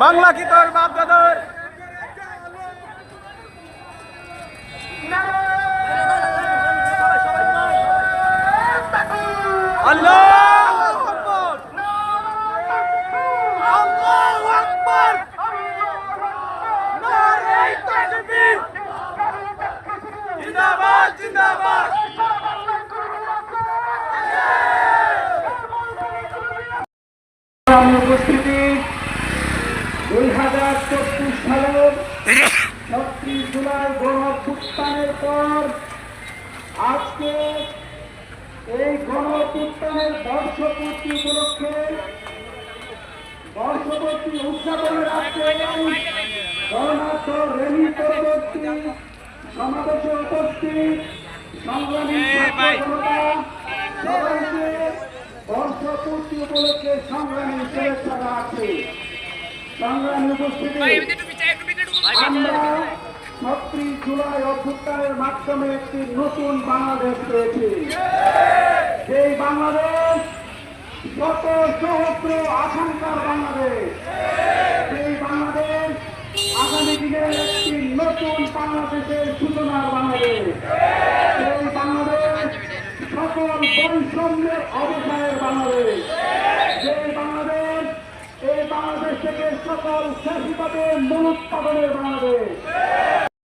বাংলা কি তোর বাপ দাদার? আল্লাহ জিন্দাবাদ জিন্দাবাদ। উপস্থিতি 2024 সালের 36 জুলাই গণঅভ্যুত্থানের পর আজকে এই গণঅভ্যুত্থানের বর্ষপূর্তি উপলক্ষে বর্ষপূর্তি উদযাপনের আজকে গণনাথ রেলি পরবর্তী সমাবেশে উপস্থিত সংগ্রামী জনতা সবাইকে বর্ষপূর্তি উপলক্ষে সংগ্রামী শুভেচ্ছা জানাচ্ছি। সংগ্রামী উপস্থিতি, আমরা 36 জুলাই অভ্যুত্থানের মাধ্যমে একটি নতুন বাংলাদেশ পেয়েছি। সেই বাংলাদেশ শত সহস্র আকাঙ্ক্ষার বাংলাদেশ। সেই বাংলাদেশ আগামী দিনের একটি নতুন বাংলাদেশের সূচনার বাংলাদেশ। সেই বাংলাদেশ সকল বৈষম্যের অবসানের বাংলাদেশ। সেই বাংলাদেশ, এই বাংলাদেশ থেকে সকল ফ্যাসিবাদের মূলোৎপাদনের বাংলাদেশ।